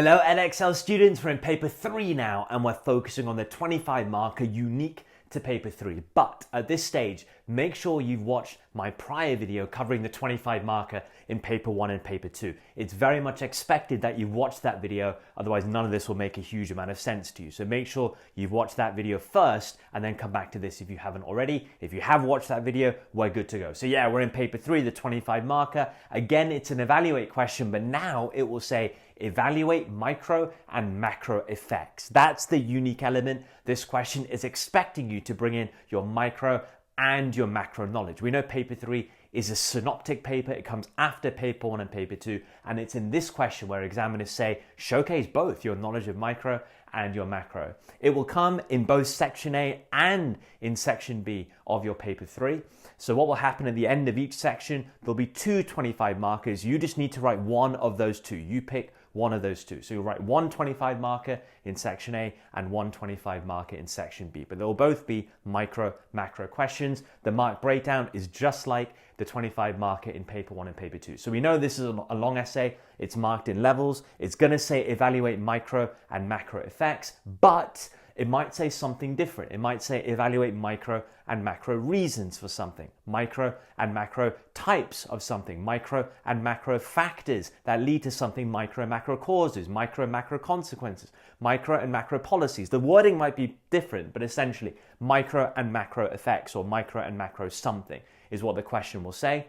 Hello Edexcel students, we're in paper 3 now and we're focusing on the 25 marker unique to paper 3. But at this stage, make sure you've watched my prior video covering the 25 marker in paper 1 and paper 2. It's very much expected that you've watched that video, otherwise none of this will make a huge amount of sense to you. So make sure you've watched that video first and then come back to this if you haven't already. If you have watched that video, we're good to go. So yeah, we're in paper 3, the 25 marker. Again, it's an evaluate question, but now it will say evaluate micro and macro effects. That's the unique element. This question is expecting you to bring in your micro and your macro knowledge. We know paper 3 is a synoptic paper. It comes after paper 1 and paper 2. And it's in this question where examiners say, showcase both your knowledge of micro and your macro. It will come in both section A and in section B of your paper 3. So what will happen at the end of each section, there'll be two 25 markers. You just need to write one of those two. You pick one of those two. So you'll write one 25 marker in section A and one 25 marker in section B. But they'll both be micro, macro questions. The mark breakdown is just like the 25 marker in paper 1 and paper 2. So we know this is a long essay. It's marked in levels. It's going to say evaluate micro and macro effects, but it might say something different. It might say evaluate micro and macro reasons for something, micro and macro types of something, micro and macro factors that lead to something, micro and macro causes, micro and macro consequences, micro and macro policies. The wording might be different, but essentially micro and macro effects or micro and macro something is what the question will say.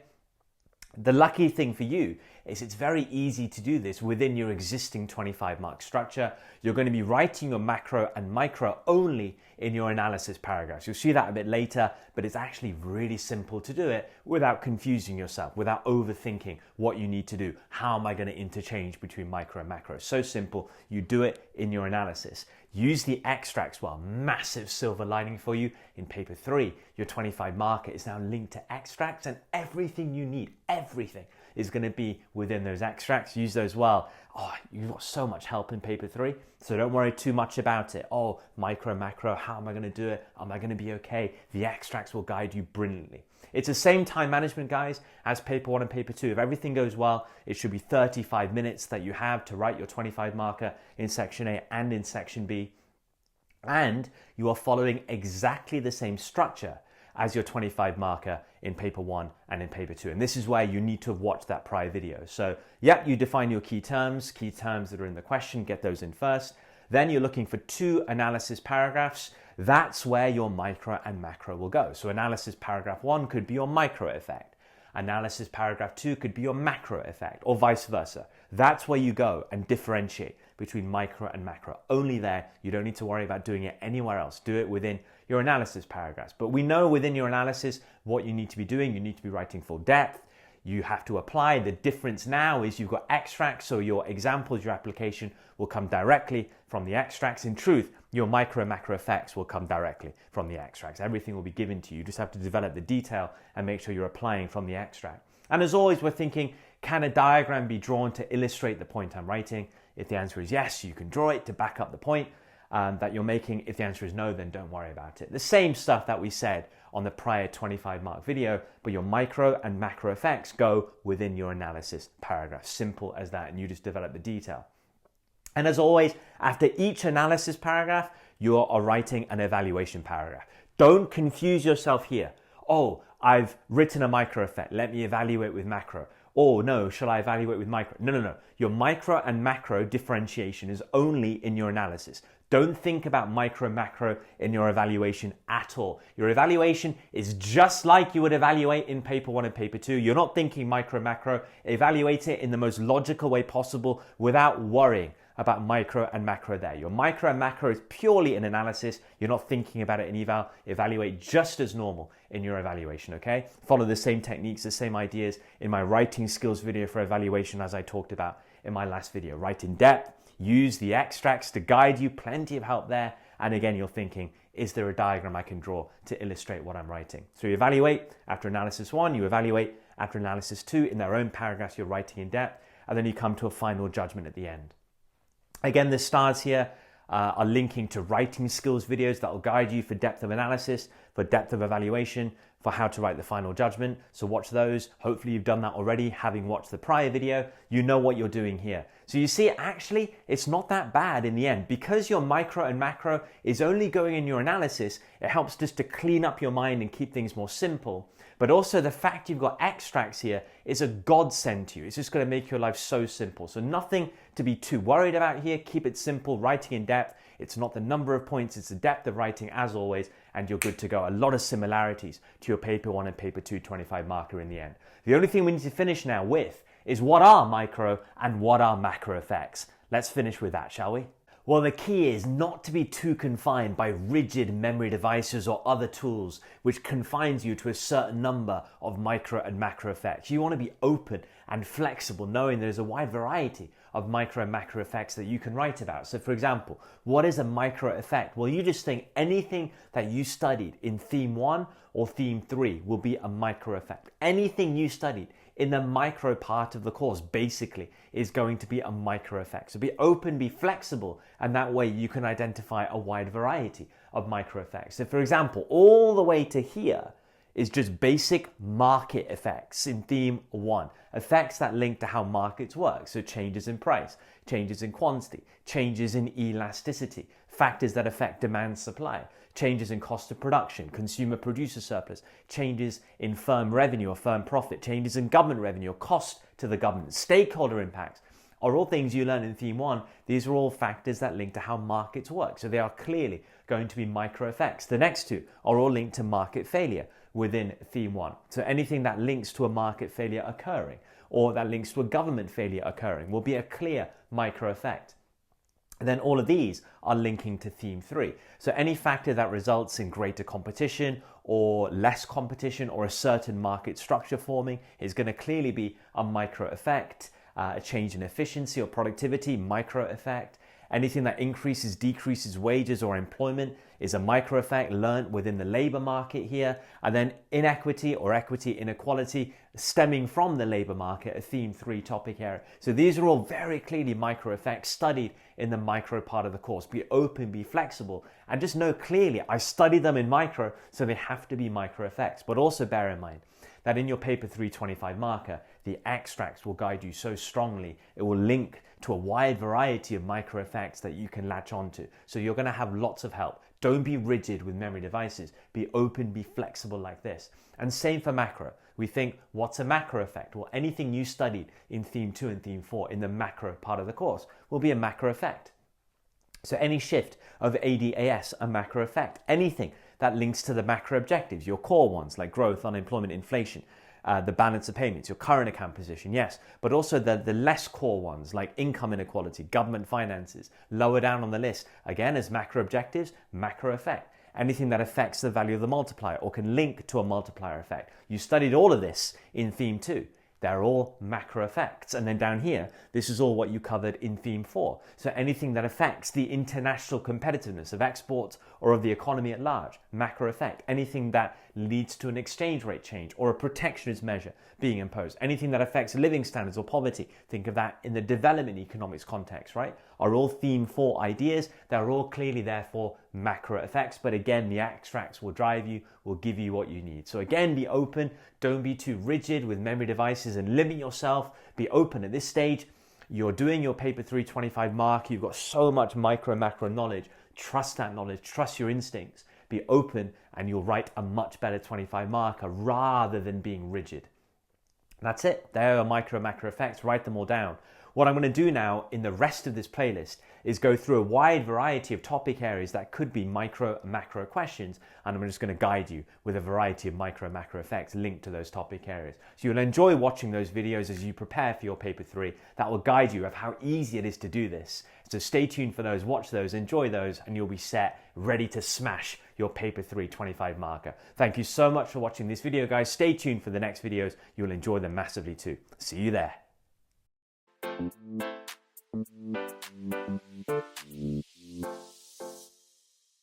The lucky thing for you is it's very easy to do this within your existing 25 mark structure. You're going to be writing your macro and micro only in your analysis paragraphs. You'll see that a bit later, but it's actually really simple to do it without confusing yourself, without overthinking what you need to do. How am I going to interchange between micro and macro? So simple, you do it in your analysis. Use the extracts. Well, massive silver lining for you in paper 3. Your 25 marker is now linked to extracts, and everything you need, everything is going to be within those extracts. Use those well. Oh, you've got so much help in paper 3, so don't worry too much about it. Oh, micro, macro, how am I going to do it? Am I going to be okay? The extracts will guide you brilliantly. It's the same time management, guys, as paper 1 and paper 2. If everything goes well, it should be 35 minutes that you have to write your 25 marker in section A and in section B. And you are following exactly the same structure as your 25 marker in paper 1 and in paper 2. And this is where you need to have watched that prior video. So yeah, you define your key terms that are in the question, get those in first. Then you're looking for two analysis paragraphs. That's where your micro and macro will go. So analysis paragraph 1 could be your micro effect. Analysis paragraph 2 could be your macro effect, or vice versa. That's where you go and differentiate between micro and macro. Only there. You don't need to worry about doing it anywhere else. Do it within your analysis paragraphs. But we know within your analysis what you need to be doing. You need to be writing full depth. You have to apply. The difference now is you've got extracts, so your examples, your application will come directly from the extracts. In truth, your micro and macro effects will come directly from the extracts. Everything will be given to you. You just have to develop the detail and make sure you're applying from the extract. And as always, we're thinking, can a diagram be drawn to illustrate the point I'm writing? If the answer is yes, you can draw it to back up the point that you're making. If the answer is no, then don't worry about it. The same stuff that we said on the prior 25 mark video, but your micro and macro effects go within your analysis paragraph. Simple as that, and you just develop the detail. And as always, after each analysis paragraph, you are writing an evaluation paragraph. Don't confuse yourself here. Oh, I've written a micro effect. Let me evaluate with macro. Oh no, shall I evaluate with micro? No. Your micro and macro differentiation is only in your analysis. Don't think about micro and macro in your evaluation at all. Your evaluation is just like you would evaluate in paper 1 and paper 2. You're not thinking micro and macro. Evaluate it in the most logical way possible without worrying about micro and macro there. Your micro and macro is purely an analysis. You're not thinking about it in eval. Evaluate just as normal in your evaluation, okay? Follow the same techniques, the same ideas in my writing skills video for evaluation as I talked about in my last video. Write in depth, use the extracts to guide you, plenty of help there. And again, you're thinking, is there a diagram I can draw to illustrate what I'm writing? So you evaluate after analysis 1, you evaluate after analysis 2 in their own paragraphs you're writing in depth, and then you come to a final judgment at the end. Again, the stars here are linking to writing skills videos that will guide you for depth of analysis, for depth of evaluation, for how to write the final judgment. So watch those. Hopefully you've done that already. Having watched the prior video, you know what you're doing here. So you see, actually, it's not that bad in the end. Because your micro and macro is only going in your analysis, it helps just to clean up your mind and keep things more simple. But also the fact you've got extracts here is a godsend to you. It's just going to make your life so simple. So nothing to be too worried about here. Keep it simple, writing in depth. It's not the number of points, it's the depth of writing as always, and you're good to go. A lot of similarities to your paper 1 and paper 2 25 marker in the end. The only thing we need to finish now with is what are micro and what are macro effects. Let's finish with that, shall we? Well, the key is not to be too confined by rigid memory devices or other tools which confines you to a certain number of micro and macro effects. You want to be open and flexible, knowing there's a wide variety of micro and macro effects that you can write about. So for example, what is a micro effect? Well, you just think anything that you studied in theme 1 or theme 3 will be a micro effect. Anything you studied in the micro part of the course basically is going to be a micro effect. So be open, be flexible, and that way you can identify a wide variety of micro effects. So for example, all the way to here is just basic market effects in theme 1. Effects that link to how markets work. So changes in price, changes in quantity, changes in elasticity, factors that affect demand supply, changes in cost of production, consumer producer surplus, changes in firm revenue or firm profit, changes in government revenue or cost to the government, stakeholder impacts are all things you learn in theme 1. These are all factors that link to how markets work. So they are clearly going to be micro effects. The next two are all linked to market failure within theme 1. So anything that links to a market failure occurring or that links to a government failure occurring will be a clear micro effect. And then all of these are linking to theme 3. So any factor that results in greater competition or less competition or a certain market structure forming is going to clearly be a micro effect. A change in efficiency or productivity, micro effect. Anything that increases, decreases wages or employment is a micro effect learnt within the labor market here. And then inequity or equity inequality stemming from the labor market, a theme 3 topic area. So these are all very clearly micro effects studied in the micro part of the course. Be open, be flexible, and just know clearly I studied them in micro, so they have to be micro effects. But also bear in mind that in your paper 3 25 marker, the extracts will guide you so strongly. It will link to a wide variety of micro effects that you can latch onto. So you're going to have lots of help. Don't be rigid with memory devices. Be open, be flexible like this. And same for macro. We think, what's a macro effect? Well, anything you studied in theme 2 and theme 4 in the macro part of the course will be a macro effect. So any shift of ADAS, a macro effect. Anything that links to the macro objectives, your core ones like growth, unemployment, inflation, the balance of payments, your current account position, yes, but also the less core ones like income inequality, government finances, lower down on the list, again as macro objectives, macro effect. Anything that affects the value of the multiplier or can link to a multiplier effect. You studied all of this in theme 2. They're all macro effects. And then down here, this is all what you covered in theme 4. So anything that affects the international competitiveness of exports or of the economy at large, macro effect. Anything that leads to an exchange rate change or a protectionist measure being imposed. Anything that affects living standards or poverty, think of that in the development economics context, right? Are all theme 4 ideas. They're all clearly therefore macro effects, but again, the extracts will drive you, will give you what you need. So again, be open. Don't be too rigid with memory devices and limit yourself. Be open at this stage. You're doing your paper 3 25 mark. You've got so much micro and macro knowledge. Trust that knowledge. Trust your instincts. Be open and you'll write a much better 25 marker rather than being rigid. That's it. There are micro and macro effects. Write them all down. What I'm going to do now in the rest of this playlist is go through a wide variety of topic areas that could be micro and macro questions, and I'm just going to guide you with a variety of micro and macro effects linked to those topic areas. So you'll enjoy watching those videos as you prepare for your paper 3. That will guide you of how easy it is to do this. So stay tuned for those, watch those, enjoy those, and you'll be set, ready to smash your paper 3 25 marker. Thank you so much for watching this video, guys. Stay tuned for the next videos. You'll enjoy them massively too. See you there. Thank you.